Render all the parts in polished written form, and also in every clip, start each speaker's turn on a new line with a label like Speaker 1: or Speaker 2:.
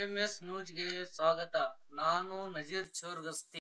Speaker 1: KMS ನ್ಯೂಸ್ಗೆ ಸ್ವಾಗತ. ನಾನು ನಜೀರ್ ಚೋರ್ಗಸ್ತಿ.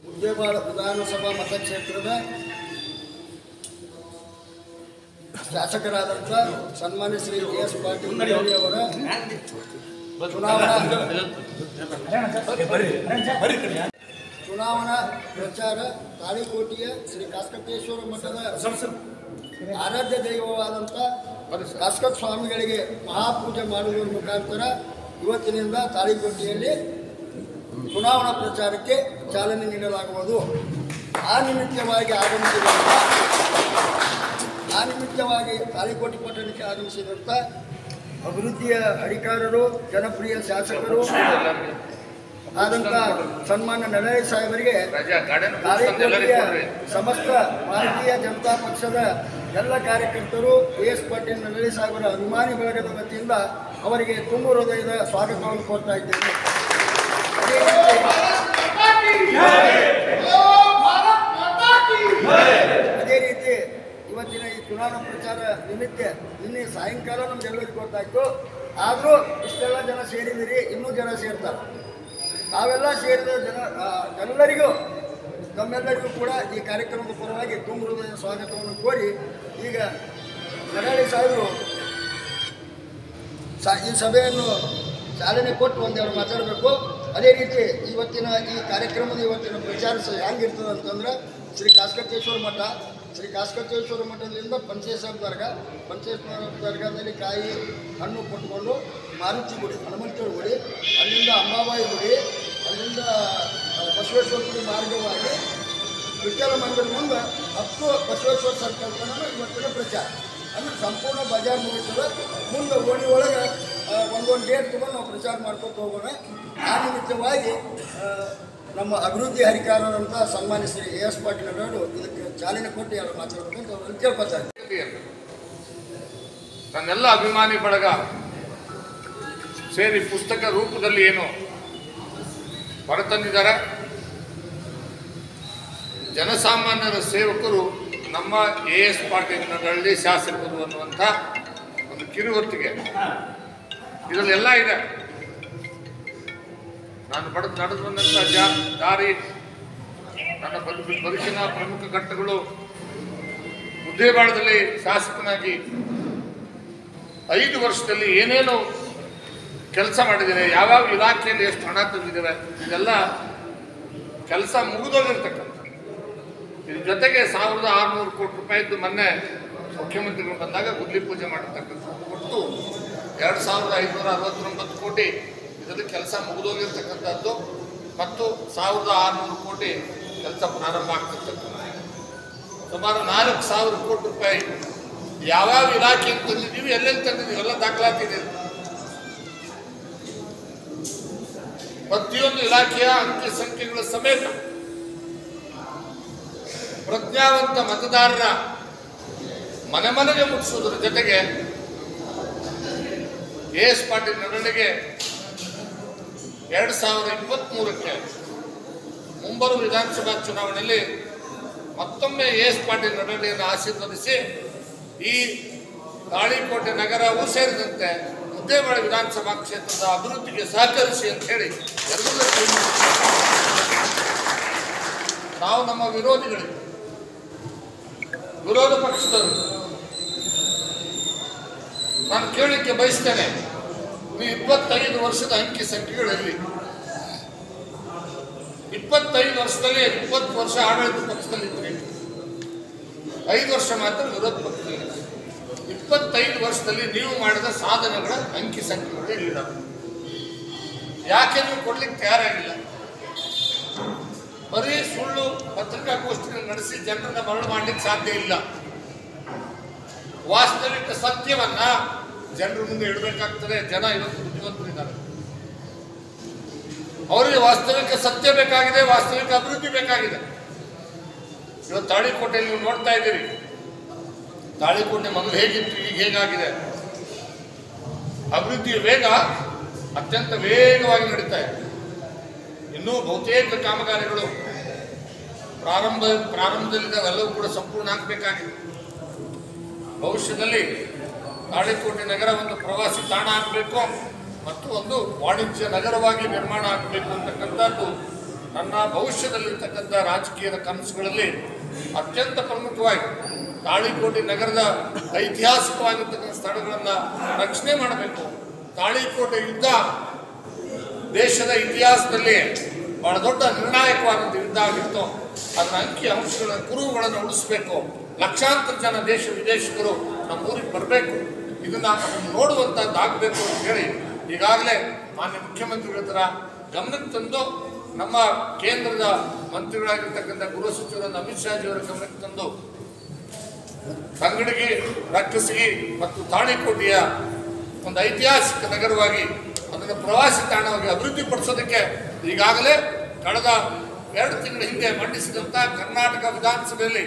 Speaker 2: ಮುದ್ದೇಬಿಹಾಳ ವಿಧಾನಸಭಾ ಮತಕ್ಷೇತ್ರದ ಶಾಸಕರಾದಂಥ ಸನ್ಮಾನ್ಯ ಶ್ರೀ ಎಸ್ ಪಾಟೀಲ್ ಅವರ ಚುನಾವಣಾ ಪ್ರಚಾರ ತಾಳಿಕೋಟೆಯ ಶ್ರೀ ಕಾಸ್ಕಟೇಶ್ವರ ಮಠದ ಆರಾಧ್ಯ ದೈವವಾದಂಥ ಕಾಸ್ಕಟ್ ಸ್ವಾಮಿಗಳಿಗೆ ಮಹಾಪೂಜೆ ಮಾಡುವುದರ ಮುಖಾಂತರ ಇವತ್ತಿನಿಂದ ತಾಳಿಕೋಟೆಯಲ್ಲಿ ಚುನಾವಣಾ ಪ್ರಚಾರಕ್ಕೆ ಚಾಲನೆ ನೀಡಲಾಗುವುದು. ಆ ನಿಮಿತ್ತವಾಗಿ ತಾಳಿಕೋಟೆ ಪಟ್ಟಣಕ್ಕೆ ಆಗಮಿಸಿದಂಥ ಅಭಿವೃದ್ಧಿಯ ಅಧಿಕಾರರು, ಜನಪ್ರಿಯ ಶಾಸಕರು ಆದಂಥ ಸನ್ಮಾನ್ಯ ನಳಹಳ್ಳಿ ಸಾಹೇಬರಿಗೆ ತಾಳಿಕೋಟೆಯ ಸಮಸ್ತ ಭಾರತೀಯ ಜನತಾ ಪಕ್ಷದ ಎಲ್ಲ ಕಾರ್ಯಕರ್ತರು ಎಸ್ ಪಾಟೀಲ್ ನಳಹಳ್ಳಿ ಸಾಹೇಬರ ಅಭಿಮಾನಿ ಬಳಗದ ವತಿಯಿಂದ ಅವರಿಗೆ ತುಂಬ ಹೃದಯದ ಸ್ವಾಗತವನ್ನು ಕೋರ್ತಾ ಇದ್ದೇನೆ. ಅದೇ ರೀತಿ ಇವತ್ತಿನ ಈ ಚುನಾವಣಾ ಪ್ರಚಾರ ನಿಮಿತ್ತ ನಿನ್ನೆ ಸಾಯಂಕಾಲ ನಮ್ಗೆಲ್ಲರಿಗೂ ಗೊತ್ತಾಯ್ತು. ಆದರೂ ಇಷ್ಟೆಲ್ಲ ಜನ ಸೇರಿದಿರಿ, ಇನ್ನೂ ಜನ ಸೇರ್ತಾರೆ. ತಾವೆಲ್ಲ ಸೇರಿದ ಎಲ್ಲರಿಗೂ ತಮ್ಮೆಲ್ಲರಿಗೂ ಕೂಡ ಈ ಕಾರ್ಯಕ್ರಮದ ಪರವಾಗಿ ತುಂಬ ಹೃದಯ ಸ್ವಾಗತವನ್ನು ಕೋರಿ ಈಗ ನಳಹಳ್ಳಿ ಸಾಹೇಬರು ಈ ಸಭೆಯನ್ನು ಚಾಲನೆ ಕೊಟ್ಟು ಒಂದೆರಡು ಮಾತಾಡಬೇಕು. ಅದೇ ರೀತಿ ಇವತ್ತಿನ ಈ ಕಾರ್ಯಕ್ರಮದ ಇವತ್ತಿನ ಪ್ರಚಾರ ಹೆಂಗಿರ್ತದೆ ಅಂತಂದ್ರೆ ಶ್ರೀ ಕಾಸ್ಕಟೇಶ್ವರ ಮಠದಿಂದ ಪಂಚೇಶ್ವರ ದರ್ಗಾದಲ್ಲಿ ಕಾಯಿ ಹಣ್ಣು ಕೊಟ್ಕೊಂಡು ಮಾರುತಿ ಗುಡಿ, ಹನುಮಂತೇಶ್ವರ ಗುಡಿ, ಅಲ್ಲಿಂದ ಅಂಬಾಬಾಯಿ ಗುಡಿ, ಅಲ್ಲಿಂದ ಬಸವೇಶ್ವರ ಗುಡಿ ಮಾರ್ಗವಾಗಿ ವಿಠ್ಠಲ ಮಂದಿರ ಮುಂದೆ ಹತ್ತು ಬಸವೇಶ್ವರ ಸರ್ಕಲ್ ತನಕ ಇವತ್ತಿನ ಪ್ರಚಾರ ಅಂದರೆ ಸಂಪೂರ್ಣ ಬಜಾರ್ ಮುಗಿತದೆ. ಮುಂದೆ ಓಣಿ ಒಳಗೆ ಒಂದೊಂದು ಡೇಟ್ ತೊಗೊಂಡು ನಾವು ಪ್ರಚಾರ ಮಾಡ್ಕೊತ ಹೋಗೋಣ. ಆ ನಿಮಿತ್ತವಾಗಿ ನಮ್ಮ ಅಭಿವೃದ್ಧಿ ಅಧಿಕಾರರಂಥ ಸನ್ಮಾನ್ಯ ಶ್ರೀ ಎಸ್ ಪಾಟೀಲ್ ಅವರು ಇದಕ್ಕೆ ಚಾಲನೆ ಕೊಟ್ಟು ಯಾರು ಮಾತಾಡಬೇಕು ಅಂತ ಅವ್ರನ್ನು ಕೇಳ್ಕೊತಾ ಇದ್ದಾರೆ.
Speaker 3: ನನ್ನೆಲ್ಲ ಅಭಿಮಾನಿ ಬಳಗ ಸೇರಿ ಪುಸ್ತಕ ರೂಪದಲ್ಲಿ ಏನು ಹೊರತಂದಿದ್ದಾರೆ. ಜನಸಾಮಾನ್ಯರ ಸೇವಕರು ನಮ್ಮ ಎಸ್ ಪಾಟೀಲ್ ನಳಹಳ್ಳಿ ಶಾಸಕರು ಅನ್ನುವಂಥ ಒಂದು ಕಿರುಹೊತ್ತಿಗೆ ಇದರಲ್ಲೆಲ್ಲ ಇದೆ. ನಾನು ನಡೆದು ಬಂದಂಥ ದಾರಿ, ನನ್ನ ಬದುಕಿನ ಪ್ರಮುಖ ಘಟ್ಟಗಳು, ಮುದ್ದೇಬಿಹಾಳದಲ್ಲಿ ಶಾಸಕನಾಗಿ 5 ವರ್ಷದಲ್ಲಿ ಏನೇನು ಕೆಲಸ ಮಾಡಿದ್ದೇವೆ, ಯಾವ್ಯಾವ ಇಲಾಖೆಯಲ್ಲಿ ಎಷ್ಟು ಹಣ ತಂದಿದ್ದೇವೆ, ಇದೆಲ್ಲ ಕೆಲಸ ಮುಗಿದೋಗಿರ್ತಕ್ಕಂಥ. ಇದ್ರ ಜೊತೆಗೆ 1600 ಕೋಟಿ ರೂಪಾಯಿದ್ದು ಮೊನ್ನೆ ಮುಖ್ಯಮಂತ್ರಿಗಳು ಬಂದಾಗ ಗುದ್ಲಿ ಪೂಜೆ ಮಾಡಿರ್ತಕ್ಕಂಥ ಒಟ್ಟು 2569 ಕೋಟಿ ಇದರಲ್ಲಿ ಕೆಲಸ ಮುಗಿದೋಗಿರ್ತಕ್ಕಂಥದ್ದು ಮತ್ತು 1600 ಕೋಟಿ ಕೆಲಸ ಪ್ರಾರಂಭ ಆಗ್ತಿರ್ತಕ್ಕಂಥ. ಸುಮಾರು 4000 ಕೋಟಿ ರೂಪಾಯಿ ಯಾವ್ಯಾವ ಇಲಾಖೆಗೆ ತಂದಿದ್ದೀವಿ, ಎಲ್ಲೆಲ್ಲಿ ತಂದಿದ್ದೀವಿ ಎಲ್ಲ ದಾಖಲಾತಿದೆ. ಪ್ರತಿಯೊಂದು ಇಲಾಖೆಯ ಅಂಕಿ ಸಂಖ್ಯೆಗಳ ಸಮೇತ ಪ್ರಜ್ಞಾವಂತ ಮತದಾರರ ಮನೆ ಮನೆಗೆ ಮುಟ್ಟಿಸೋದ್ರ ಜೊತೆಗೆ ಎಸ್ ಪಾಟೀಲ್ ನಡವಳಿಕೆ 2023ಕ್ಕೆ ಮುಂಬರುವ ವಿಧಾನಸಭಾ ಚುನಾವಣೆಯಲ್ಲಿ ಮತ್ತೊಮ್ಮೆ ಎಸ್ ಪಾಟೀಲ್ ನಡವಳಿಕೆಯನ್ನು ಆಶೀರ್ವದಿಸಿ ಈ ತಾಳಿಕೋಟೆ ನಗರವೂ ಸೇರಿದಂತೆ ಮುದ್ದೇಬಿಹಾಳ ವಿಧಾನಸಭಾ ಕ್ಷೇತ್ರದ ಅಭಿವೃದ್ಧಿಗೆ ಸಹಕರಿಸಿ ಅಂತ ಹೇಳಿ ಎಲ್ಲರೂ ನಾವು ನಮ್ಮ ವಿರೋಧಿಗಳಿಗೆ ವಿರೋಧ ಪಕ್ಷದವರು ನಾನು ಕೇಳಲಿಕ್ಕೆ ಬಯಸ್ತೇನೆ, ನೀವು 25 ವರ್ಷದ ಅಂಕಿ ಸಂಖ್ಯೆಗಳಲ್ಲಿ 25 ವರ್ಷದಲ್ಲಿ 20 ವರ್ಷ ಆಡಳಿತ ಪಕ್ಷದಲ್ಲಿದ್ದರೆ 5 ವರ್ಷ ಮಾತ್ರ ವಿರೋಧ ಪಕ್ಷದಲ್ಲಿ. 25 ವರ್ಷದಲ್ಲಿ ನೀವು ಮಾಡಿದ ಸಾಧನೆಗಳ ಅಂಕಿ ಸಂಖ್ಯೆಗಳೇ ಇಲ್ಲ. ಯಾಕೆ ನೀವು ಕೊಡ್ಲಿಕ್ಕೆ ತಯಾರಾಗಿಲ್ಲ? ಬರೀ ಸುಳ್ಳು ಪತ್ರಿಕಾಗೋಷ್ಠಿಗಳನ್ನು ನಡೆಸಿ ಜನರನ್ನ ಮರಳು ಮಾಡಲಿಕ್ಕೆ ಸಾಧ್ಯ ಇಲ್ಲ. ವಾಸ್ತವಿಕ ಸತ್ಯವನ್ನ ಜನರ ಮುಂದೆ ಇಡಬೇಕಾಗ್ತದೆ. ಜನ ಇವತ್ತು ಬುದ್ಧಿವಂತರಿದ್ದಾರೆ, ಅವರಿಗೆ ವಾಸ್ತವಿಕ ಸತ್ಯ ಬೇಕಾಗಿದೆ, ವಾಸ್ತವಿಕ ಅಭಿವೃದ್ಧಿ ಬೇಕಾಗಿದೆ. ಇವತ್ತು ತಾಳಿಕೋಟೆಯಲ್ಲಿ ನೀವು ನೋಡ್ತಾ ಇದ್ದೀರಿ, ತಾಳಿಕೋಟೆ ಮೊದಲು ಹೇಗಿತ್ತು, ಈಗ ಹೇಗಾಗಿದೆ. ಅಭಿವೃದ್ಧಿಯ ವೇಗ ಅತ್ಯಂತ ವೇಗವಾಗಿ ನಡೀತಾ ಇದೆ. ಇನ್ನೂ ಬಹುತೇಕ ಕಾಮಗಾರಿಗಳು ಪ್ರಾರಂಭದಲ್ಲಿದ್ದಾವೆಲ್ಲವೂ ಕೂಡ ಸಂಪೂರ್ಣ ಆಗಬೇಕಾಗಿದೆ. ಭವಿಷ್ಯದಲ್ಲಿ ತಾಳಿಕೋಟೆ ನಗರ ಒಂದು ಪ್ರವಾಸಿ ತಾಣ ಆಗಬೇಕು ಮತ್ತು ಒಂದು ವಾಣಿಜ್ಯ ನಗರವಾಗಿ ನಿರ್ಮಾಣ ಆಗಬೇಕು ಅಂತಕ್ಕಂಥದ್ದು ನನ್ನ ಭವಿಷ್ಯದಲ್ಲಿರ್ತಕ್ಕಂಥ ರಾಜಕೀಯದ ಕನಸುಗಳಲ್ಲಿ ಅತ್ಯಂತ ಪ್ರಮುಖವಾಗಿ. ತಾಳಿಕೋಟೆ ನಗರದ ಐತಿಹಾಸಿಕವಾಗಿರ್ತಕ್ಕಂಥ ಸ್ಥಳಗಳನ್ನು ರಕ್ಷಣೆ ಮಾಡಬೇಕು. ತಾಳಿಕೋಟೆ ಯುದ್ಧ ದೇಶದ ಇತಿಹಾಸದಲ್ಲಿ ಬಹಳ ದೊಡ್ಡ ನಿರ್ಣಾಯಕವಾದಂಥ ಯುದ್ಧ ಆಗಿತ್ತು. ಅದರ ಅಂಕಿ ಅಂಶಗಳ ಕುರುಹುಗಳನ್ನು ಉಳಿಸಬೇಕು. ಲಕ್ಷಾಂತರ ಜನ ದೇಶ ವಿದೇಶಿಗರು ನಮ್ಮ ಊರಿಗೆ ಬರಬೇಕು, ಇದನ್ನು ನೋಡುವಂಥದ್ದಾಗಬೇಕು ಅಂತ ಹೇಳಿ ಈಗಾಗಲೇ ಮಾನ್ಯ ಮುಖ್ಯಮಂತ್ರಿಗಳ ಹತ್ರ ಗಮನಕ್ಕೆ ತಂದು, ನಮ್ಮ ಕೇಂದ್ರದ ಮಂತ್ರಿಗಳಾಗಿರ್ತಕ್ಕಂಥ ಗೃಹ ಸಚಿವರಾದ ಅಮಿತ್ ಶಾ ಜಿಯವರ ಗಮನಕ್ಕೆ ತಂದು ತಂಗಡಗಿ, ರಕ್ಕಸಗಿ ಮತ್ತು ತಾಳಿಕೋಟೆಯ ಒಂದು ಐತಿಹಾಸಿಕ ನಗರವಾಗಿ ಅದನ್ನು ಪ್ರವಾಸಿ ತಾಣವಾಗಿ ಅಭಿವೃದ್ಧಿಪಡಿಸೋದಕ್ಕೆ ಈಗಾಗಲೇ ಕಳೆದ 2 ತಿಂಗಳ ಹಿಂದೆ ಮಂಡಿಸಿದಂಥ ಕರ್ನಾಟಕ ವಿಧಾನಸಭೆಯಲ್ಲಿ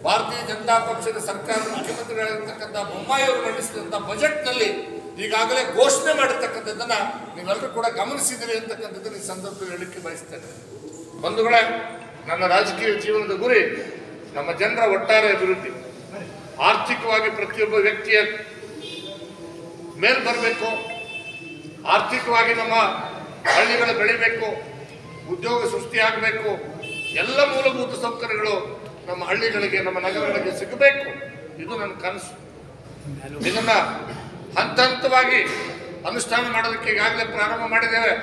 Speaker 3: ಭಾರತೀಯ ಜನತಾ ಪಕ್ಷದ ಸರ್ಕಾರದ ಮುಖ್ಯಮಂತ್ರಿಗಳಾಗಿರ್ತಕ್ಕಂಥ ಬೊಮ್ಮಾಯಿಯವರು ಮಂಡಿಸಿದಂಥ ಬಜೆಟ್ನಲ್ಲಿ ಈಗಾಗಲೇ ಘೋಷಣೆ ಮಾಡಿರ್ತಕ್ಕಂಥದ್ದನ್ನು ನೀವೆಲ್ಲರೂ ಕೂಡ ಗಮನಿಸಿದಿರಿ ಅಂತಕ್ಕಂಥದ್ದನ್ನು ಈ ಸಂದರ್ಭದಲ್ಲಿ ಹೇಳಲಿಕ್ಕೆ ಬಯಸ್ತೇನೆ. ಬಂಧುಗಳೇ, ನನ್ನ ರಾಜಕೀಯ ಜೀವನದ ಗುರಿ ನಮ್ಮ ಜನರ ಒಟ್ಟಾರೆ ಅಭಿವೃದ್ಧಿ. ಆರ್ಥಿಕವಾಗಿ ಪ್ರತಿಯೊಬ್ಬ ವ್ಯಕ್ತಿಯ ಮೇಲ್ ಬರಬೇಕು, ಆರ್ಥಿಕವಾಗಿ ನಮ್ಮ ಹಳ್ಳಿಗಳು ಬೆಳಿಬೇಕು, ಉದ್ಯೋಗ ಸೃಷ್ಟಿಯಾಗಬೇಕು, ಎಲ್ಲ ಮೂಲಭೂತ ಸೌಕರ್ಯಗಳು ನಮ್ಮ ಹಳ್ಳಿಗಳಿಗೆ, ನಮ್ಮ ನಗರಗಳಿಗೆ ಸಿಗಬೇಕು. ಇದು ನನ್ನ ಕನಸು. ಇದನ್ನ ಹಂತ ಹಂತವಾಗಿ ಅನುಷ್ಠಾನ ಮಾಡೋದಕ್ಕೆ ಈಗಾಗಲೇ ಪ್ರಾರಂಭ ಮಾಡಿದ್ದೇವೆ.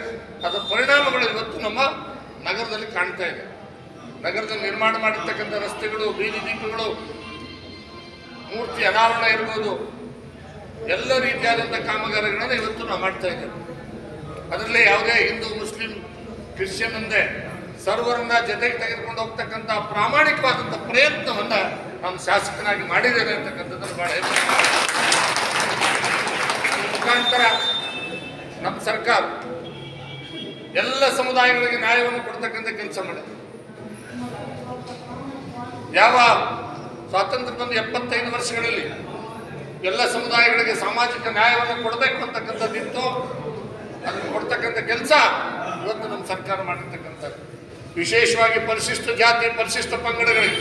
Speaker 3: ಅದರ ಪರಿಣಾಮಗಳು ಇವತ್ತು ನಮ್ಮ ನಗರದಲ್ಲಿ ಕಾಣ್ತಾ ಇದೆ. ನಗರದಲ್ಲಿ ನಿರ್ಮಾಣ ಮಾಡಿರ್ತಕ್ಕಂಥ ರಸ್ತೆಗಳು, ಬೀದಿ ದೀಪಗಳು, ಮೂರ್ತಿ ಅನಾವರಣ ಇರ್ಬೋದು, ಎಲ್ಲ ರೀತಿಯಾದಂಥ ಕಾಮಗಾರಿಗಳನ್ನು ಇವತ್ತು ನಾವು ಮಾಡ್ತಾ ಇದ್ದೇವೆ. ಅದರಲ್ಲಿ ಯಾವುದೇ ಹಿಂದೂ, ಮುಸ್ಲಿಂ, ಕ್ರಿಶ್ಚಿಯನ್ ಅಂದೇ ಸರ್ವರನ್ನ ಜೊತೆಗೆ ತೆಗೆದುಕೊಂಡು ಹೋಗ್ತಕ್ಕಂಥ ಪ್ರಾಮಾಣಿಕವಾದಂಥ ಪ್ರಯತ್ನವನ್ನ ನಾನು ಶಾಸಕನಾಗಿ ಮಾಡಿದ್ದೇನೆ ಅಂತಕ್ಕಂಥದ್ದನ್ನು ಬಹಳ ಮುಖಾಂತರ ನಮ್ಮ ಸರ್ಕಾರ ಎಲ್ಲ ಸಮುದಾಯಗಳಿಗೆ ನ್ಯಾಯವನ್ನು ಕೊಡ್ತಕ್ಕಂಥ ಕೆಲಸ ಮಾಡಿದೆ. ಯಾವ ಸ್ವಾತಂತ್ರ್ಯ ಬಂದು 75 ವರ್ಷಗಳಲ್ಲಿ ಎಲ್ಲ ಸಮುದಾಯಗಳಿಗೆ ಸಾಮಾಜಿಕ ನ್ಯಾಯವನ್ನು ಕೊಡಬೇಕು ಅಂತಕ್ಕಂಥದ್ದಿತ್ತು. ಅದನ್ನು ಕೊಡ್ತಕ್ಕಂಥ ಕೆಲಸ ಇವತ್ತು ನಮ್ಮ ಸರ್ಕಾರ ಮಾಡಿರ್ತಕ್ಕಂಥದ್ದು. ವಿಶೇಷವಾಗಿ ಪರಿಶಿಷ್ಟ ಜಾತಿ, ಪರಿಶಿಷ್ಟ ಪಂಗಡಗಳಿಗೆ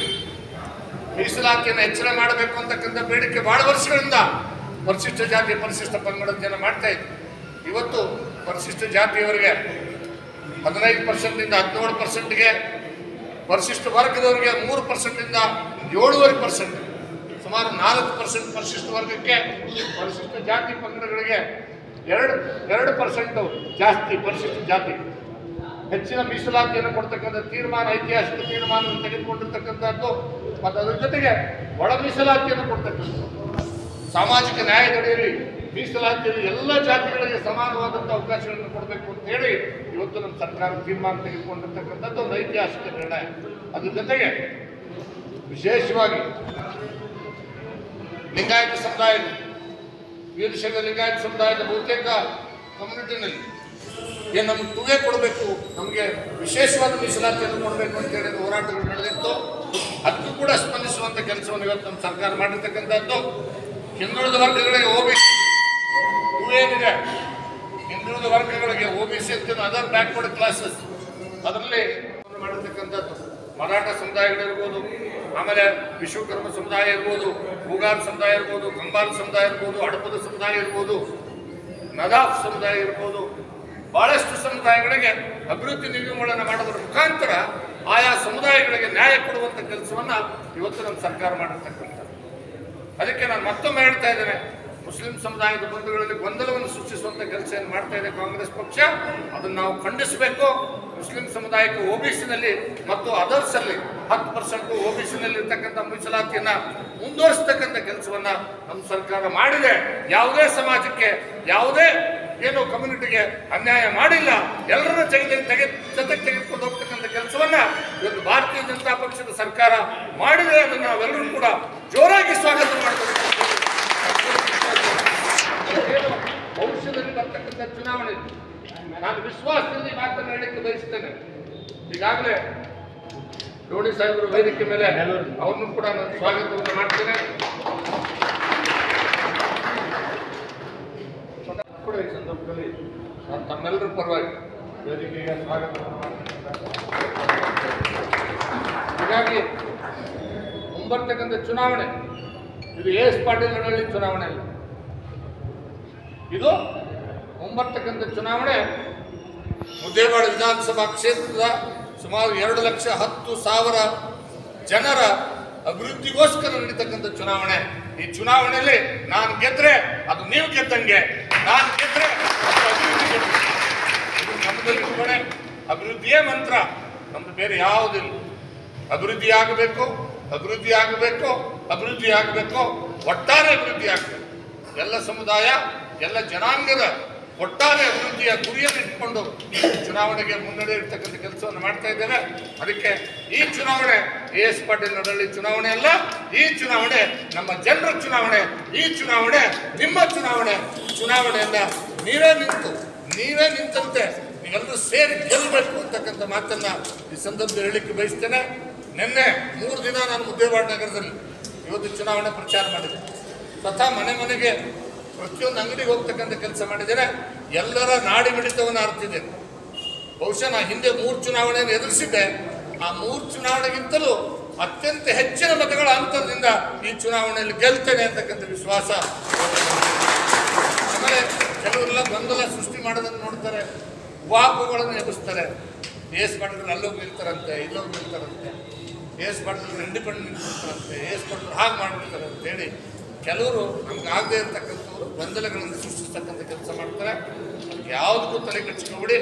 Speaker 3: ಮೀಸಲಾತಿಯನ್ನು ಹೆಚ್ಚಳ ಮಾಡಬೇಕು ಅಂತಕ್ಕಂಥ ಬೇಡಿಕೆ ಬಹಳ ವರ್ಷಗಳಿಂದ ಪರಿಶಿಷ್ಟ ಜಾತಿ, ಪರಿಶಿಷ್ಟ ಪಂಗಡದ ಜನ ಮಾಡ್ತಾ ಇದ್ರು. ಇವತ್ತು ಪರಿಶಿಷ್ಟ ಜಾತಿಯವರಿಗೆ 15% 17%ಗೆ, ಪರಿಶಿಷ್ಟ ವರ್ಗದವರಿಗೆ 3% 7.5%, ಸುಮಾರು 4% ಪರಿಶಿಷ್ಟ ವರ್ಗಕ್ಕೆ, ಪರಿಶಿಷ್ಟ ಜಾತಿ ಪಂಗಡಗಳಿಗೆ 2% ಜಾಸ್ತಿ ಪರಿಶಿಷ್ಟ ಜಾತಿ ಹೆಚ್ಚಿನ ಮೀಸಲಾತಿಯನ್ನು ಕೊಡ್ತಕ್ಕಂಥ ತೀರ್ಮಾನ, ಐತಿಹಾಸಿಕ ತೀರ್ಮಾನವನ್ನು ತೆಗೆದುಕೊಂಡಿರ್ತಕ್ಕಂಥದ್ದು. ಮತ್ತು ಅದರ ಜೊತೆಗೆ ಒಳ ಮೀಸಲಾತಿಯನ್ನು ಕೊಡ್ತಕ್ಕಂಥದ್ದು. ಸಾಮಾಜಿಕ ನ್ಯಾಯದಡಿಯಲ್ಲಿ ಮೀಸಲಾತಿಯಲ್ಲಿ ಎಲ್ಲ ಜಾತಿಗಳಿಗೆ ಸಮಾನವಾದಂಥ ಅವಕಾಶಗಳನ್ನು ಕೊಡಬೇಕು ಅಂತ ಹೇಳಿ ಇವತ್ತು ನಮ್ಮ ಸರ್ಕಾರ ತೀರ್ಮಾನ ತೆಗೆದುಕೊಂಡಿರ್ತಕ್ಕಂಥದ್ದು ಒಂದು ಐತಿಹಾಸಿಕ ನಿರ್ಣಯ. ಅದ್ರ ಜೊತೆಗೆ ವಿಶೇಷವಾಗಿ ಲಿಂಗಾಯತ ಸಮುದಾಯದ, ವೀರಶೈವ ಲಿಂಗಾಯತ ಸಮುದಾಯದ ಬಹುತೇಕ ಕಮ್ಯುನಿಟಿನಲ್ಲಿ ಏನು ನಮ್ಗೆ ತುಗೆ ಕೊಡಬೇಕು, ನಮಗೆ ವಿಶೇಷವಾದ ಮೀಸಲಾತಿಯನ್ನು ಕೊಡಬೇಕು ಅಂತ ಹೇಳಿ ಹೋರಾಟಗಳು ನಡೆದಿತ್ತು. ಅದಕ್ಕೂ ಕೂಡ ಸ್ಪಂದಿಸುವಂಥ ಕೆಲಸವನ್ನು ಇವತ್ತು ನಮ್ಮ ಸರ್ಕಾರ ಮಾಡಿರ್ತಕ್ಕಂಥದ್ದು. ಹಿಂದುಳಿದ ವರ್ಗಗಳಿಗೆ OBC ಏನಿದೆ, ಹಿಂದುಳಿದ ವರ್ಗಗಳಿಗೆ OBC ಅಂತ ಅದರ್ ಬ್ಯಾಕ್ವರ್ಡ್ ಕ್ಲಾಸಸ್ ಅದರಲ್ಲಿ ಮಾಡಿರ್ತಕ್ಕಂಥದ್ದು. ಮರಾಠ ಸಮುದಾಯಗಳಿರ್ಬೋದು, ಆಮೇಲೆ ವಿಶ್ವಕರ್ಮ ಸಮುದಾಯ ಇರ್ಬೋದು, ಹೂಗಾರ್ ಸಮುದಾಯ ಇರ್ಬೋದು, ಕಂಬಾರ್ ಸಮುದಾಯ ಇರ್ಬೋದು, ಹಡಪದ ಸಮುದಾಯ ಇರ್ಬೋದು, ನದಾಫ್ ಸಮುದಾಯ ಇರ್ಬೋದು, ಬಹಳಷ್ಟು ಸಮುದಾಯಗಳಿಗೆ ಅಭಿವೃದ್ಧಿ ನಿಗಮಗಳನ್ನು ಮಾಡೋದ್ರ ಮುಖಾಂತರ ಆಯಾ ಸಮುದಾಯಗಳಿಗೆ ನ್ಯಾಯ ಕೊಡುವಂಥ ಕೆಲಸವನ್ನು ಇವತ್ತು ನಮ್ಮ ಸರ್ಕಾರ ಮಾಡಿರ್ತಕ್ಕಂಥದ್ದು. ಅದಕ್ಕೆ ನಾನು ಮತ್ತೊಮ್ಮೆ ಹೇಳ್ತಾ ಇದ್ದೇನೆ, ಮುಸ್ಲಿಂ ಸಮುದಾಯದ ಬಂಧುಗಳಲ್ಲಿ ಗೊಂದಲವನ್ನು ಸೃಷ್ಟಿಸುವಂಥ ಕೆಲಸ ಏನು ಮಾಡ್ತಾ ಇದೆ ಕಾಂಗ್ರೆಸ್ ಪಕ್ಷ, ಅದನ್ನು ನಾವು ಖಂಡಿಸಬೇಕು. ಮುಸ್ಲಿಂ ಸಮುದಾಯಕ್ಕೆ OBCನಲ್ಲಿ ಮತ್ತು ಅದರ್ಸಲ್ಲಿ 10% OBCನಲ್ಲಿ ಇರ್ತಕ್ಕಂಥ ಮೀಸಲಾತಿಯನ್ನು ಮುಂದುವರಿಸತಕ್ಕಂಥ ಕೆಲಸವನ್ನು ನಮ್ಮ ಸರ್ಕಾರ ಮಾಡಿದೆ. ಯಾವುದೇ ಸಮಾಜಕ್ಕೆ, ಯಾವುದೇ ಏನು ಕಮ್ಯುನಿಟಿಗೆ ಅನ್ಯಾಯ ಮಾಡಿಲ್ಲ. ಎಲ್ಲರನ್ನ ಜೊತೆಗೆ ತೆಗೆದುಕೊಂಡು ಹೋಗ್ತಕ್ಕಂಥ ಕೆಲಸವನ್ನ ಇವತ್ತು ಭಾರತೀಯ ಜನತಾ ಪಕ್ಷದ ಸರ್ಕಾರ ಮಾಡಿದೆ. ಅದನ್ನು ನಾವೆಲ್ಲರೂ ಕೂಡ ಜೋರಾಗಿ ಸ್ವಾಗತ ಮಾಡ್ತೇವೆ. ಭವಿಷ್ಯದಲ್ಲಿ ಬರ್ತಕ್ಕಂಥ ಚುನಾವಣೆ ನಾನು ವಿಶ್ವಾಸದಲ್ಲಿ ಮಾತನಾಡಲಿಕ್ಕೆ ಬಯಸ್ತೇನೆ. ಈಗಾಗಲೇ ಜೋಡಿ ಸಾಹೇಬರು ವೇದಿಕೆ ಮೇಲೆ ಅವ್ರನ್ನು ಕೂಡ ನಾನು ಸ್ವಾಗತವನ್ನು ಮಾಡ್ತೇನೆ. ಈ ಸಂದರ್ಭದಲ್ಲಿ ನಾನು ತಮ್ಮೆಲ್ಲರ ಪರವಾಗಿ ವೇದಿಕೆಗೆ ಸ್ವಾಗತವನ್ನು ಮಾಡ್ತೇನೆ. ಹೀಗಾಗಿ ಮುಂಬರ್ತಕ್ಕಂಥ ಚುನಾವಣೆ ಇದು AS ಪಾಟೀಲ್ ನಡಹಳ್ಳಿ ಚುನಾವಣೆ ಅಲ್ಲ. ಇದು ಮುಂಬರ್ತಕ್ಕಂಥ ಚುನಾವಣೆ ಮುದ್ದೇಬಿಹಾಳ ವಿಧಾನಸಭಾ ಕ್ಷೇತ್ರದ ಸುಮಾರು 2,10,000 ಜನರ ಅಭಿವೃದ್ಧಿಗೋಸ್ಕರ ನಡೀತಕ್ಕಂಥ ಚುನಾವಣೆ. ಈ ಚುನಾವಣೆಯಲ್ಲಿ ನಾನು ಗೆದ್ರೆ ಅದು ನೀವು ಗೆದ್ದಂಗೆ, ನಾನು ಗೆದ್ರೆ ಅದು ಅಭಿವೃದ್ಧಿ ಗೆದ್ದಂಗೆ. ಇದು ನಮ್ಮದಲ್ಲಿ ಇಟ್ಕೊಂಡೆ ಅಭಿವೃದ್ಧಿಯೇ ಮಂತ್ರ, ನಮ್ದು ಬೇರೆ ಯಾವುದಿಲ್ಲ. ಅಭಿವೃದ್ಧಿ ಆಗಬೇಕು, ಅಭಿವೃದ್ಧಿ ಆಗಬೇಕು, ಅಭಿವೃದ್ಧಿ ಆಗಬೇಕು, ಒಟ್ಟಾರೆ ಅಭಿವೃದ್ಧಿ ಆಗಬೇಕು. ಎಲ್ಲ ಸಮುದಾಯ, ಎಲ್ಲ ಜನಾಂಗದ ಒಟ್ಟಾರೆ ಅಭಿವೃದ್ಧಿಯ ಗುರಿಯನ್ನು ಇಟ್ಕೊಂಡು ಚುನಾವಣೆಗೆ ಮುನ್ನಡೆ ಇರ್ತಕ್ಕಂಥ ಕೆಲಸವನ್ನು ಮಾಡ್ತಾ ಇದ್ದೇವೆ. ಅದಕ್ಕೆ ಈ ಚುನಾವಣೆ AS ಪಾಟೀಲ್ ನಡಹಳ್ಳಿ ಚುನಾವಣೆ ಅಲ್ಲ, ಈ ಚುನಾವಣೆ ನಮ್ಮ ಜನರ ಚುನಾವಣೆ, ಈ ಚುನಾವಣೆ ನಿಮ್ಮ ಚುನಾವಣೆ. ಚುನಾವಣೆಯನ್ನ ನೀವೇ ನಿಂತಂತೆ ನೀವೆಲ್ಲರೂ ಸೇರಿ ಗೆಲ್ಲಬೇಕು ಅಂತಕ್ಕಂಥ ಮಾತನ್ನ ಈ ಸಂದರ್ಭದಲ್ಲಿ ಹೇಳಲಿಕ್ಕೆ ಬಯಸ್ತೇನೆ. ನಿನ್ನೆ 3 ದಿನ ನಾನು ಮುದ್ದೇಬಿಹಾಳ ನಗರದಲ್ಲಿ ಇವತ್ತು ಚುನಾವಣೆ ಪ್ರಚಾರ ಮಾಡಿದೆ. ಸ್ವತಃ ಮನೆಗೆ ಪ್ರತಿಯೊಂದು ಅಂಗಡಿಗೆ ಹೋಗ್ತಕ್ಕಂಥ ಕೆಲಸ ಮಾಡಿದ್ದೇನೆ. ಎಲ್ಲರ ನಾಡಿ ಮಿಡಿತವನ್ನು ಅರ್ತಿದ್ದೇನೆ. ಬಹುಶಃ ನಾ ಹಿಂದೆ 3 ಚುನಾವಣೆಯನ್ನು ಎದುರಿಸಿದ್ದೆ. ಆ 3 ಚುನಾವಣೆಗಿಂತಲೂ ಅತ್ಯಂತ ಹೆಚ್ಚಿನ ಮತಗಳ ಅಂತರದಿಂದ ಈ ಚುನಾವಣೆಯಲ್ಲಿ ಗೆಲ್ತೇನೆ ಅಂತಕ್ಕಂಥ ವಿಶ್ವಾಸ. ಆಮೇಲೆ ಕೆಲವರೆಲ್ಲ ಗೊಂದಲ ಸೃಷ್ಟಿ ಮಾಡೋದನ್ನು ನೋಡ್ತಾರೆ, ವಾಪುಗಳನ್ನು ಎಬ್ಬಿಸ್ತಾರೆ. AS ಪಾಟೀಲ್ ಅಲ್ಲೋಗಿ ನಿಲ್ತಾರಂತೆ, ಇಲ್ಲೋಗಿ ನಿಲ್ತಾರಂತೆ, AS ಪಾಟೀಲ್ ಇಂಡಿಪೆಂಡೆಂಟ್ ನಿಲ್ತಾರಂತೆ, AS ಪಾಟೀಲ್ ಹಾಗೆ ಮಾಡಿಬಿಡ್ತಾರೆ ಅಂತೇಳಿ ಕೆಲವರು ನಮ್ಗೆ ಆಗದೆ ಇರತಕ್ಕಂಥವ್ರು ಗೊಂದಲಗಳನ್ನು ಸೃಷ್ಟಿಸ್ತಕ್ಕಂಥ ಕೆಲಸ ಮಾಡ್ತಾರೆ. ಯಾವುದಕ್ಕೂ ತಲೆ ಕೆಡಿಸ್ಕೊಬೇಡಿ.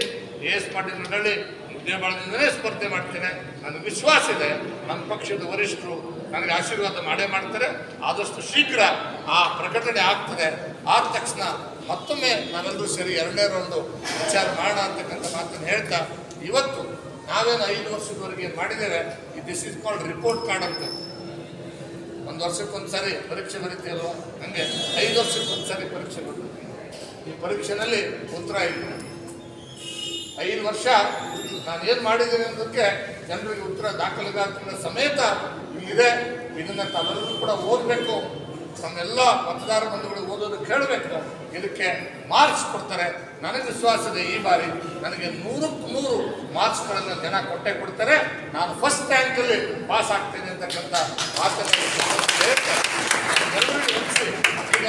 Speaker 3: AS ಪಾಟೀಲ್ ನಡಹಳ್ಳಿ ಮುದ್ದೇಬಿಹಾಳದಿಂದಲೇ ಸ್ಪರ್ಧೆ ಮಾಡ್ತೇನೆ. ನನಗೆ ವಿಶ್ವಾಸ ಇದೆ, ನಮ್ಮ ಪಕ್ಷದ ವರಿಷ್ಠರು ನನಗೆ ಆಶೀರ್ವಾದ ಮಾಡೇ ಮಾಡ್ತಾರೆ. ಆದಷ್ಟು ಶೀಘ್ರ ಆ ಪ್ರಕಟಣೆ ಆಗ್ತದೆ. ಆದ ತಕ್ಷಣ ಮತ್ತೊಮ್ಮೆ ನಾವೆಲ್ಲರೂ ಸೇರಿ 2ನೇ ರೌಂಡು ವಿಚಾರ ಮಾಡೋಣ ಅಂತಕ್ಕಂಥ ಮಾತನ್ನು ಹೇಳ್ತಾ, ಇವತ್ತು ನಾವೇನು 5 ವರ್ಷದವರೆಗೆ ಏನು ಮಾಡಿದ್ದೇವೆ, this is called report card ಅಂತ. 1 ವರ್ಷಕ್ಕೊಂದ್ಸರಿ ಪರೀಕ್ಷೆ ಬರೀತೀಯಲ್ವ, ಹಂಗೆ 5 ವರ್ಷಕ್ಕೊಂದ್ಸರಿ ಪರೀಕ್ಷೆ ಬರ್ತದೆ. ಈ ಪರೀಕ್ಷೆನಲ್ಲಿ ಉತ್ತರ ಇಲ್ಲ. 5 ವರ್ಷ ನಾನು ಏನು ಮಾಡಿದ್ದೀನಿ ಅನ್ನೋದಕ್ಕೆ ಜನರಿಗೆ ಉತ್ತರ ದಾಖಲೆಗಾರರ ಸಮೇತ ಇಲ್ಲಿದೆ. ಇದನ್ನು ತಾವೆಲ್ಲರೂ ಕೂಡ ಓದಬೇಕು. ತಮ್ಮೆಲ್ಲ ಮತದಾರ ಬಂಧುಗಳಿಗೆ ಓದೋದಕ್ಕೆ ಹೇಳಬೇಕು. ಇದಕ್ಕೆ ಮಾರ್ಕ್ಸ್ ಕೊಡ್ತಾರೆ. ನನಗೆ ವಿಶ್ವಾಸ ಇದೆ, ಈ ಬಾರಿ ನನಗೆ 100ಕ್ಕೆ 100 ಮಾರ್ಕ್ಸ್ಗಳನ್ನು ಜನ ಕೊಟ್ಟೆ ಕೊಡ್ತಾರೆ. ನಾನು ಫಸ್ಟ್ ರ್ಯಾಂಕಲ್ಲಿ ಪಾಸ್ ಆಗ್ತೇನೆ ಅಂತಕ್ಕಂಥ ಮಾತನ್ನು ಎಲ್ಲರಿಗೂ ತಿಳಿಸಿ. ಈಗ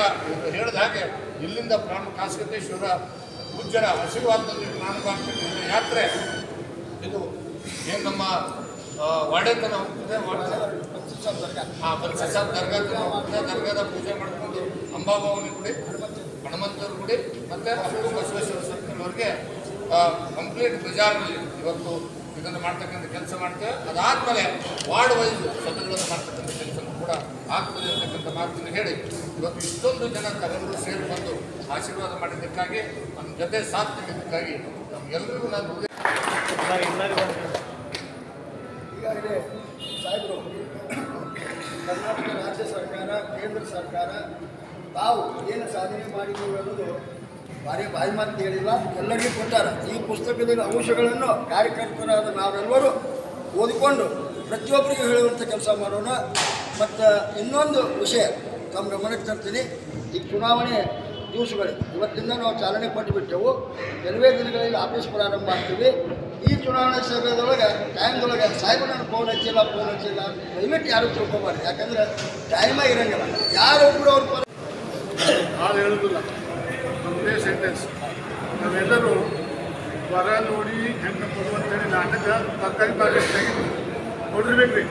Speaker 3: ಹೇಳಿದ ಹಾಗೆ ಇಲ್ಲಿಂದ ಕಾಸಗಟ್ಟೇಶ್ವರ ಪೂಜ್ಯರ ಆಶೀರ್ವಾದದಲ್ಲಿ ಪ್ರಾರಂಭ ಆಗ್ತಕ್ಕಂಥ ಯಾತ್ರೆ ಇದು ಏನು ನಮ್ಮ ವಾಡೇತನ ಹೋಗ್ತದೆ. ಪಂಚಸಾಬ್ ದರ್ಗಾ ಹೋಗ್ತದೆ. ದರ್ಗಾದ ಪೂಜೆ ಮಾಡಿಕೊಂಡು ಅಂಬಾಭವಾನಿ ಗುಡಿ, ಹನುಮಂತರ ಗುಡಿ ಮತ್ತು ಬಸವೇಶ್ವರ ಸರ್ಕಲ್ವರೆಗೆ ಕಂಪ್ಲೀಟ್ ಬಜಾರ್ನಲ್ಲಿ ಇವತ್ತು ಇದನ್ನು ಮಾಡ್ತಕ್ಕಂಥ ಕೆಲಸ ಮಾಡ್ತೇವೆ. ಅದಾದಮೇಲೆ ವಾರ್ಡ್ ವೈಸ್ ಸಭೆಗಳನ್ನು ಮಾಡ್ತಕ್ಕಂಥ ಕೆಲಸನೂ ಕೂಡ ಆಗ್ತದೆ ಅಂತಕ್ಕಂಥ ಮಾತನ್ನು ಹೇಳಿ, ಇವತ್ತು ಇಷ್ಟೊಂದು ಜನ ತಾವೆಲ್ಲರೂ ಸೇರಿ ಬಂದು ಆಶೀರ್ವಾದ ಮಾಡಿದ್ದಕ್ಕಾಗಿ, ನಮ್ಮ ಜೊತೆ ಸಾಥ್ ನೀಡಿದ್ದಕ್ಕಾಗಿ ನಮಗೆಲ್ಲರಿಗೂ ನಾನು
Speaker 2: ಈಗಾಗಲೇ ಸಾಹೇಬರು ಕರ್ನಾಟಕ ರಾಜ್ಯ ಸರ್ಕಾರ, ಕೇಂದ್ರ ಸರ್ಕಾರ ತಾವು ಏನು ಸಾಧನೆ ಮಾಡಿದ್ದೀವಿ ಅನ್ನೋದು ಬಾಯಿ ಮಾತು ಹೇಳಿಲ್ಲ, ಎಲ್ಲರಿಗೂ ಕೊಟ್ಟಾರ. ಈ ಪುಸ್ತಕದ ಅಂಶಗಳನ್ನು ಕಾರ್ಯಕರ್ತರಾದ ನಾವೆಲ್ಲರೂ ಓದಿಕೊಂಡು ಪ್ರತಿಯೊಬ್ಬರಿಗೂ ಹೇಳುವಂಥ ಕೆಲಸ ಮಾಡೋಣ. ಮತ್ತು ಇನ್ನೊಂದು ವಿಷಯ ತಮ್ಮ ಗಮನಕ್ಕೆ ತರ್ತೀನಿ. ಈ ಚುನಾವಣೆ ದಿವಸಗಳಿಗೆ ಇವತ್ತಿಂದ ನಾವು ಚಾಲನೆ ಕೊಟ್ಟುಬಿಟ್ಟೆವು. ಕೆಲವೇ ದಿನಗಳಲ್ಲಿ ಆಫೀಸ್ ಪ್ರಾರಂಭ ಮಾಡ್ತೀವಿ. ಈ ಚುನಾವಣಾ ಸಮಯದೊಳಗೆ ಟೈಮ್ದೊಳಗೆ ಸಾಹೇಬ ನಾನು ಫೋನ್ ಹಚ್ಚಿಲ್ಲ ದಯವಿಟ್ಟು ಯಾರು ತಿಳ್ಕೊಬಾರ್ದು. ಯಾಕಂದರೆ ಟೈಮೇ ಇರೋಂಗಿಲ್ಲ. ಯಾರೊಬ್ಬರು ಅವ್ರ
Speaker 3: ಹಾಲು ಹೇಳೋದಿಲ್ಲ. ಒಂದೇ ಸೆಂಟೆನ್ಸ್, ನಾವೆಲ್ಲರೂ ವರ ನೋಡಿ ಹೆಣ್ಣು ಕೊಡುವಂತೇಳಿ ನಾಟಕ ತರಕಾರಿ ಮಾರ್ಕೆಟ್ನಾಗಿ ನೋಡಿರ್ಬೇಕ್ರಿ.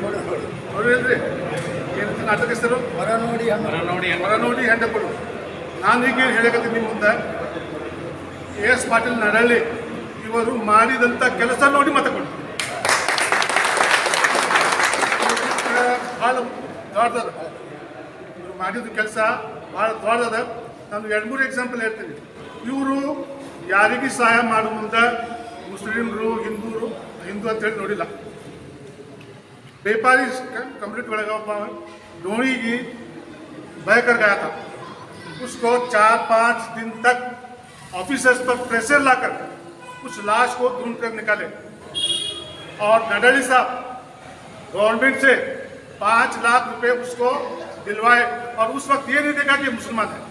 Speaker 3: ನೋಡಿದ್ರಿ ಏನು ನಾಟಕ ಹೆಸರು?
Speaker 2: ವರ ನೋಡಿ
Speaker 3: ಹೆಣ್ಣು ಕೊಡು. ನಾನು ಈಗ ಹೇಳಕತ್ತೀನಿ ನಿಮ್ಮ ಮುಂದೆ, ಎಸ್ ಪಾಟೀಲ್ ನಡಳ್ಳಿ ಇವರು ಮಾಡಿದಂಥ ಕೆಲಸ ನೋಡಿ ಮತ ಕೊಡು. ಭಾಳ ದೊಡ್ಡದ ಇವರು ಮಾಡಿದ ಕೆಲಸ ಭಾಳ ದೊಡ್ಡದ. ನಾನು 2-3 ಎಕ್ಸಾಂಪಲ್ ಹೇಳ್ತೀನಿ. ಇವರು ಯಾರಿಗೆ ಸಹಾಯ ಮಾಡೋ ಮುಂದೆ ಮುಸ್ಲಿಮ್ರು ಹಿಂದೂ ಅಂತೇಳಿ ನೋಡಿಲ್ಲ. व्यापारी कंप्लीट बढ़ेगा डोड़ी की बह कर गया था, उसको 4-5 दिन तक ऑफिसर्स पर प्रेशर लाकर उस लाश को ढूंढ कर निकाले और नडली साहब गवर्नमेंट से 5 लाख रुपए उसको दिलवाए और उस वक्त ये नहीं देखा कि मुसलमान है,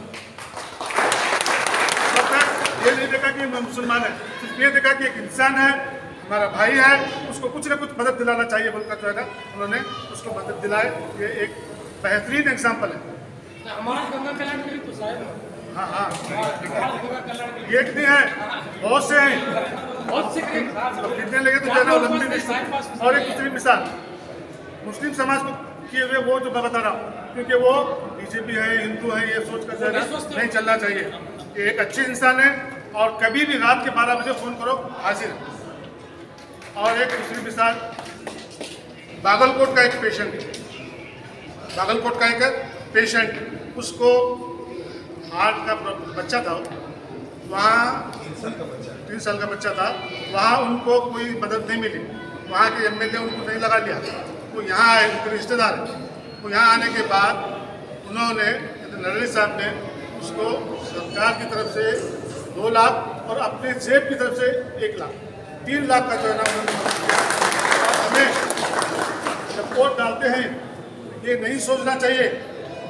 Speaker 3: ये नहीं देखा कि मुसलमान है, सिर्फ ये देखा कि एक इंसान है, हमारा भाई है, उसको कुछ ना कुछ मदद दिलाना चाहिए बोलकर जो है ना उन्होंने उसको मदद दिलाए. ये एक बेहतरीन एग्जाम्पल है. हाँ एक नहीं है, बहुत से हैं, कितने लगे तो जाना लंबी लिस्ट. और एक दूसरी मिसाल मुस्लिम समाज को किए हुए वो जो मैं बता रहा हूँ, क्योंकि वो बीजेपी है, हिंदू है, ये सोच कर जो है ना नहीं चलना चाहिए. ये एक अच्छे इंसान है और कभी भी रात के 12 बजे फ़ोन करो हाजिर है. और एक दूसरी मिसाल बागलकोट का एक पेशेंट, उसको हार्ट का बच्चा था, वहाँ 3 साल का बच्चा था, वहाँ उनको कोई मदद नहीं मिली. वहाँ के एमएलए उनको नहीं लगा लिया. वो यहाँ आए, उनके रिश्तेदार हैं. वो यहाँ आने के बाद उन्होंने नडली साहब ने उसको सरकार की तरफ से 2 लाख और अपने जेब की तरफ से 1 लाख 3 लाख का जो है ना हमें जब वोट डालते हैं ये नहीं सोचना चाहिए,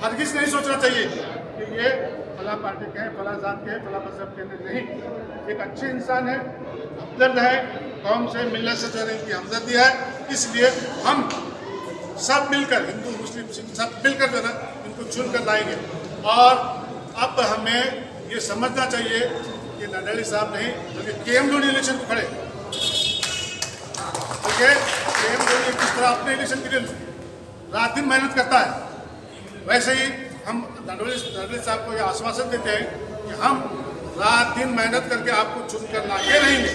Speaker 3: हरगिज़ नहीं सोचना चाहिए कि ये फला पार्टी के हैं, फला जात के हैं, फला मजहब के नहीं. एक अच्छे इंसान है, हमदर्द है, कौम से मिलने से जो है इनकी हमदर्दी है. इसलिए हम सब मिलकर, हिंदू मुस्लिम सिख सब मिलकर जो है ना इनको चुन कर लाएंगे. और अब हमें ये समझना चाहिए कि नडली साहब नहीं बल्कि KM इलेक्शन को खड़े. किस तरह अपने इलेक्शन के लिए रात दिन मेहनत करता है, वैसे ही हम नडली साहब को ये आश्वासन देते हैं कि हम रात दिन मेहनत करके आपको चुन कर ला के रहेंगे.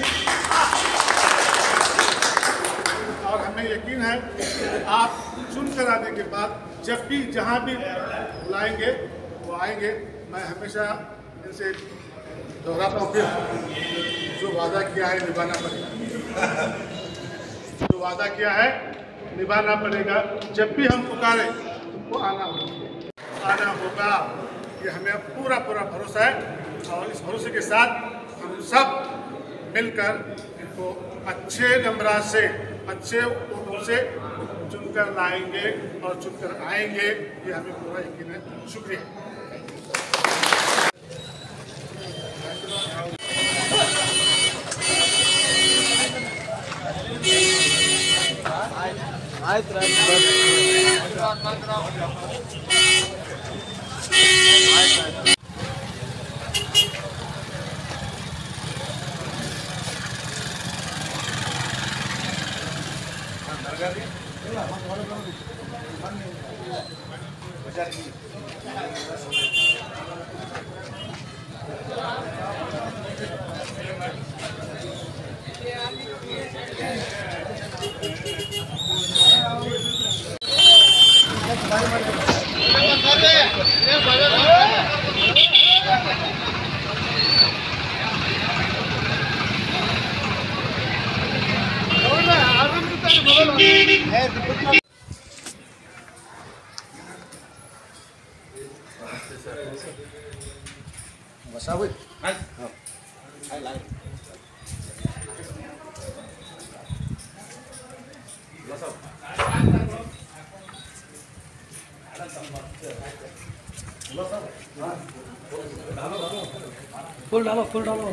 Speaker 3: और हमें यकीन है कि आप चुन कर आने के बाद जब भी जहाँ भी बुलाएंगे वो आएंगे. मैं हमेशा इनसे दोहराता हूँ, जो वादा किया है निभाना पड़ेगा. जो वादा किया है निभाना पड़ेगा. जब भी हम पुकारें तुमको आना होगा. ये हमें पूरा भरोसा है और इस भरोसे के साथ हम सब मिलकर इनको अच्छे नंबरात से, अच्छे वोटों से चुनकर लाएंगे और चुनकर आएंगे. ये हमें पूरा यकीन है. शुक्रिया.
Speaker 2: Masawi.
Speaker 1: Hai.
Speaker 2: Hai lại.
Speaker 1: Masawi. Full डालो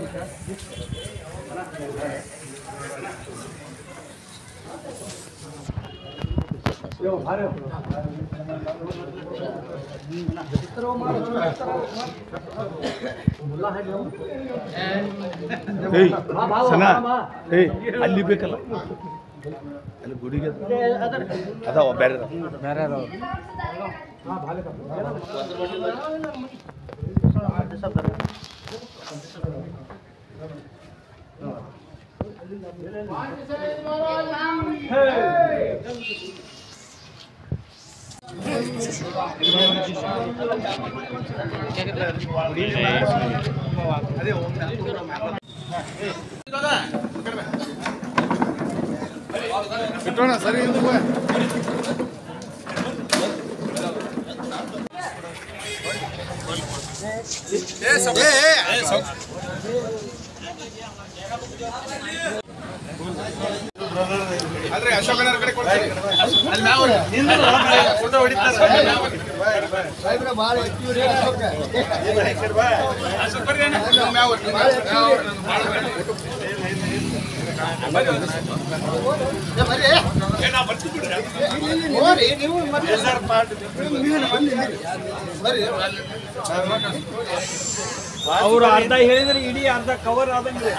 Speaker 4: ಅಲ್ಲಿ ಬೇಕಲ್ಲ ಅಲ್ಲಿ ಗುಡಿಗೆ ಅದಾವ ಬೇರೆ ಬಿಟ್ಟೋಣ ಸರಿ ಅಲ್ರಿ ಅಶೋಕನ ಕಡೆ ಕೊಡ್ತೀವಿ ಅಲ್ಲಿ ನಾವು ಫೋಟೋ ಹೊಡಿತಾರೆ
Speaker 2: ಸಾಹೇಬ್ರ ಭಾಳ ಆಕ್ಟಿವ್ ರೀ ಅಶೋಕ
Speaker 5: ಅವರು ಅರ್ಧ ಹೇಳಿದ್ರೆ ಇಡೀ ಅರ್ಧ ಕವರ್ ಆದಂಗೆ